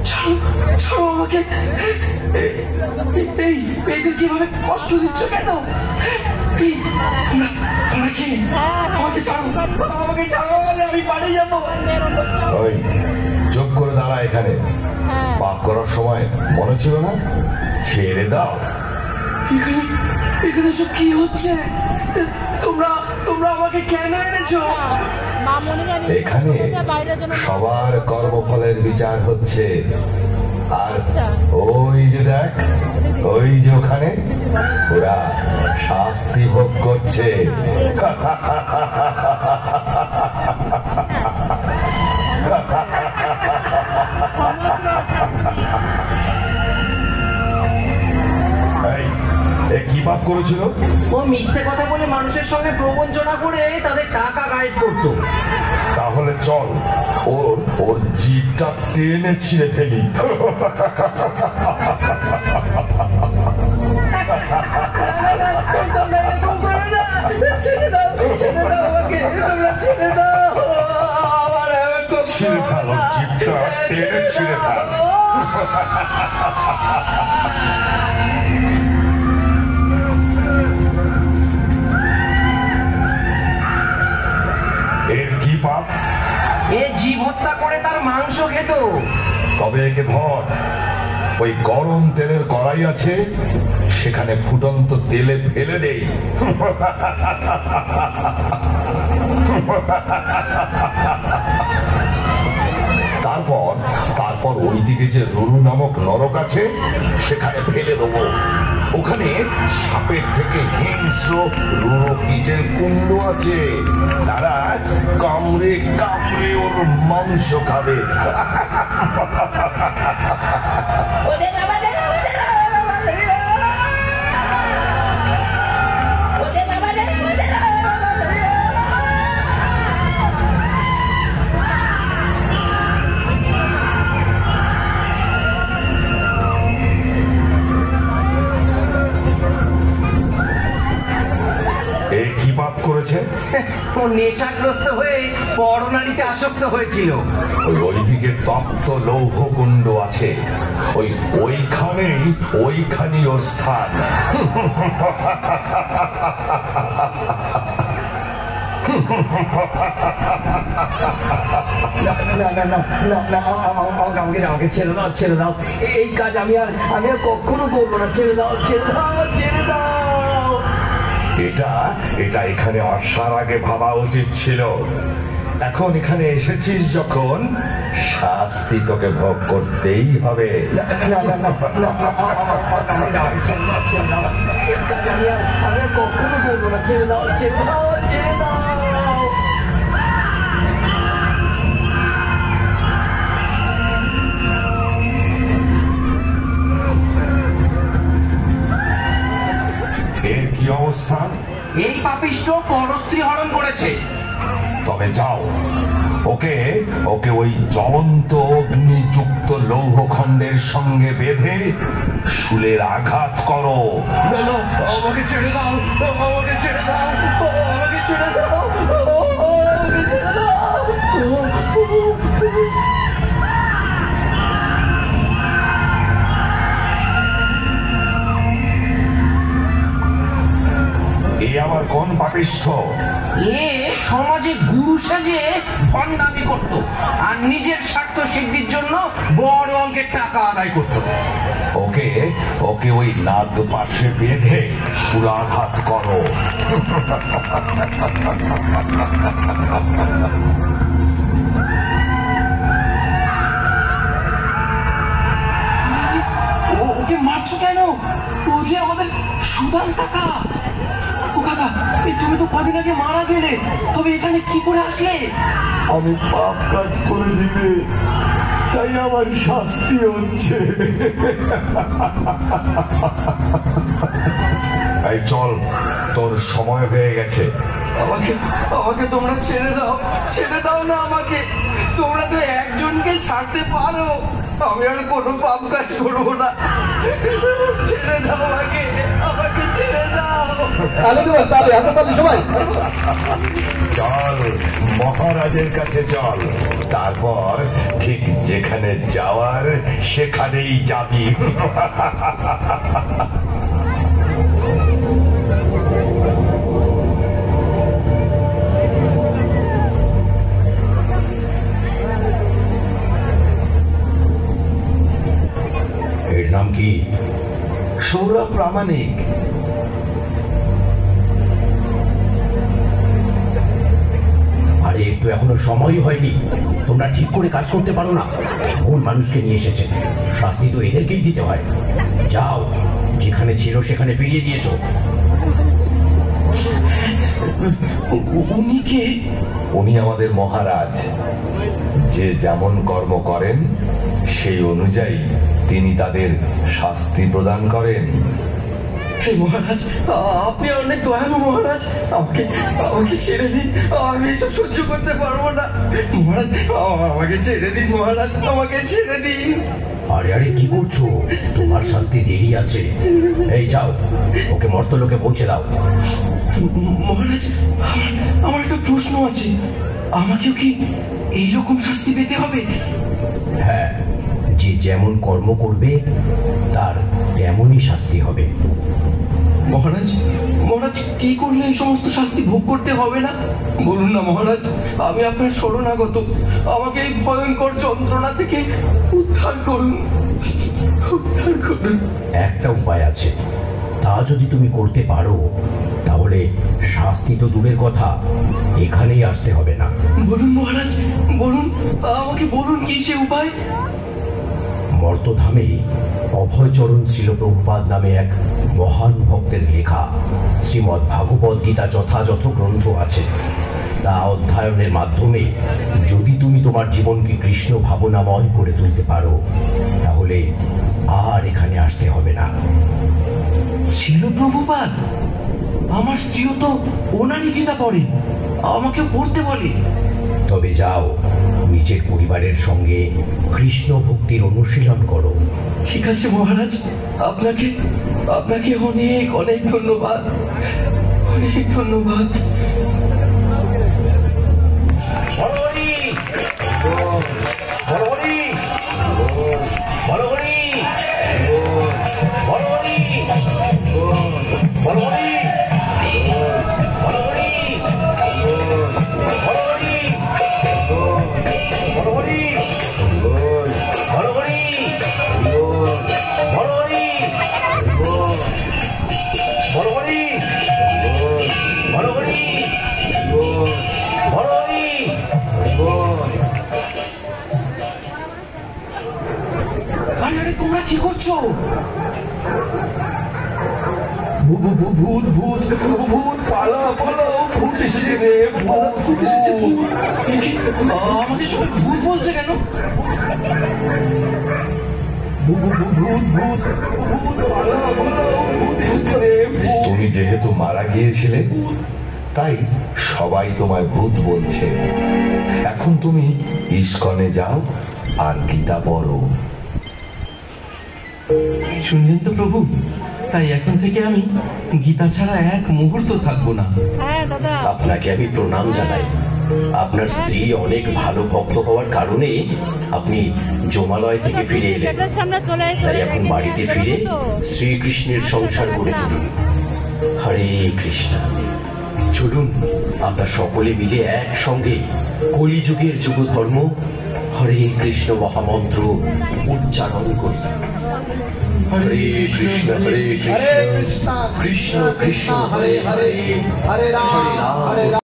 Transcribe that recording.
ছাড়ো, ছাড়ো আমাকে। এদের কিভাবে কষ্ট দিচ্ছ কেন? তোমরা কি? আমাকে ছাড়ো, আমাকে ছাড়ো, আমি বাড়ি যাবো। ওই চুপ করে দাঁড়া এখানে। পাপ করার সময় মনে ছিল না? ছেড়ে দাও। এখানে সব কি হচ্ছে? তোমরা আমাকে কেন এনেছো? এখানে সবার কর্মফলের বিচার হচ্ছে। আর ওই যে দেখ, ওই যে ওখানে ওরা শাস্তি ভোগ করছে। কি পাপ করেছিল? ও মিথ্যে কথা বলে মানুষের সঙ্গে প্রবঞ্চনা করে তাদের টাকা গায়েব করতো। তাহলে চল ওর জিভটা টেনে ছিঁড়ে ফেলি। ছিঁড়ে ফেলো, জিভটা টেনে ছিঁড়ে ফেল। এর কি পাপ? এ জীব হত্যা করে তার মাংস খেত। তবে একে ধর, ওই গরম তেলের কড়াই আছে, সেখানে ফুটন্ত তেলে ফেলে দেই। তারপর ওইদিকে যে রুরু নামক নরক আছে, সেখানে ফেলে দেবো। ওখানে সাপের থেকে হিংস্র রুরু কীটের কুণ্ড আছে, তারা কামড়ে কামড়ে ওর মাংস খাবে। করেছে ও নেশাগ্রস্ত হয়ে পরনারীতে আসক্ত হয়েছিল। ওইদিকে তপ্ত লৌহ কুণ্ড আছে, ওইখানেই ওর স্থান। আমাকে ছেড়ে দাও, ছেড়ে দাও। এই কাজ আমি আর কখনো করবো না। ছেড়ে দাও, ছেড়ে দাও, ছেড়ে দাও। এটা এখানে আসার আগে ভাবা উচিত ছিল। এখন এখানে এসেছিস যখন, শাস্তি তোকে ভোগ করতেই হবে। কখনো করবো না। ছেড়ে দাও, ছেড়ে দাও, ছেড়ে দাও। এর কি অবস্থা? এই পাপিষ্ঠ পরস্ত্রী হরণ করেছে। তবে যাও, ওকে ওই জ্বলন্ত অগ্নিযুক্ত লৌহখণ্ডের সঙ্গে বেঁধে শুলের আঘাত করো। আমাকে ছেড়ে দাও, আমাকে ছেড়ে দাও, আমাকে ছেড়ে দাও, আমাকে ছেড়ে দাও। এ আবার কোন পাপিষ্ঠ? এ সমাজে গুরু সাজে ভণ্ডামি করত আর নিজের স্বার্থ সিদ্ধির জন্য বড় অঙ্কের টাকা আদায় করত। ওকে ওই নাগ পাশে বেঁধে সুরাঘাত করো। ওকে মারছো কেন? ও যে আমাদের সুদান টাকা। ও কাকা, তুমি তো কদিন আগে মারা গেলে, তবে এখানে কি করে আসলে? আমি পাপ কাজ করেছি, তাই আমার শাস্তি হচ্ছে। এই চল, তোর সময় হয়ে গেছে। আমাকে তোমরা ছেড়ে দাও, ছেড়ে দাও না আমাকে। তোমরা তো একজনকে ছাড়তে পারো, আমি আর কোনো পাপ কাজ করবো না। ছেড়ে দাও আমাকে ছেড়ে দাও। তাহলে সবাই চল মহারাজের কাছে চল, তারপর ঠিক যেখানে যাওয়ার সেখানেই যাবি। এর নাম কি? সৌরভ প্রামাণিক। আরে একটু এখনো সময় হয়নি, তোমরা ঠিক করে কাজ করতে পারো না। ভুল মানুষকে নিয়ে এসেছে, শাস্তি তো এদেরকেই দিতে হয়। যাও, যেখানে ছিল সেখানে ফিরিয়ে দিয়েছো। উনি কে? উনি আমাদের মহারাজ। যে যেমন কর্ম করেন সেই অনুযায়ী তিনি তাদের শাস্তি প্রদান করেন। হে মহারাজ, আপনি অনেক দয়ালু মহারাজ, আমাকে আমাকে ছেড়ে দিন, আমি এসব সহ্য করতে পারবো না মহারাজ, আমাকে ছেড়ে দিন মহারাজ, আমাকে ছেড়ে দিন। আরে আরে কি করছো? তোমার শাস্তি দেরি আছে। এই যাও, ওকে মর্তলোকে পৌঁছে দাও। মহারাজ, আমার একটা প্রশ্ন আছে, আমাকেও কি এইরকম শাস্তি পেতে হবে? হ্যাঁ, যে যেমন কর্ম করবে তার তেমনই শাস্তি হবে। মহারাজ, মহারাজ কি করলে এই সমস্ত শাস্তি ভোগ করতে হবে না? বলুন না মহারাজ, আমি আপনার শরণাগত, আমাকে এই ভয়ঙ্কর যন্ত্রণা থেকে উদ্ধার করুন, উদ্ধার করুন। একটা উপায় আছে, তা যদি তুমি করতে পারো তাহলে শাস্তি তো দূরের কথা, এখানেই আসতে হবে না। বলুন মহারাজ, বলুন, আমাকে বলুন কি সে উপায়? মর্তধামে অভয়চরণ ছিল প্রভুপাদ নামে এক মহান ভক্তের লেখা শ্রীমদ্ ভাগবত গীতা যথাযথ গ্রন্থ আছে। তা অধ্যয়নের মাধ্যমে যদি তুমি তোমার জীবনকে কৃষ্ণ ভাবনাময় করে তুলতে পারো তাহলে আর এখানে আসতে হবে না। ছিল প্রভুপাদ? আমার স্ত্রীও তো ওনারই গীতা পড়ে, আমাকেও পড়তে বলে। তবে যাও, নিজের পরিবারের সঙ্গে কৃষ্ণ ভক্তির অনুশীলন করো। ঠিক আছে মহারাজ, আপনাকে আপনাকে অনেক অনেক ধন্যবাদ, অনেক ধন্যবাদ। বলহরি, বলহরি, বলহরি, বলহরি, বলহরি, বলহরি, বলহরি, বলহরি, বলহরি, বলহরি, বলহরি, বলহরি, বলহরি। আরে আরে, তোমরা কি করছো? ভূত ভূত ভূত ভূত, পালা পালাও, ভূত এসেছে রে, ভূত এসেছে, ভূত। আমাকে সবাই ভূত বলছে কেন? তুমি যেহেতু মারা গিয়েছিলে তাই সবাই তোমায় ভূত বলছে। এখন তুমি ইস্কনে যাও আর গীতা পড়ো। শুনলেন তো প্রভু, তাই এখন থেকে আমি গীতা ছাড়া এক মুহূর্ত থাকবো না। হ্যাঁ দাদা, আপনাকে আমি প্রণাম জানাই। আপনার স্ত্রী অনেক ভালো ভক্ত হওয়ার কারণে আপনি জমালয় থেকে ফিরে এলেন। গেটের সামনে চলে এসে তাই এখন বাড়িতে ফিরে শ্রীকৃষ্ণের সংসার গড়ে তুলুন। হরে কৃষ্ণ। চলুন আমরা সকলে মিলে একসঙ্গে কলিযুগের যুগ ধর্ম হরে কৃষ্ণ মহামন্ত্র উচ্চারণ করি। হরে কৃষ্ণ হরে কৃষ্ণ কৃষ্ণ কৃষ্ণ হরে হরে, হরে রাম হরে রাম।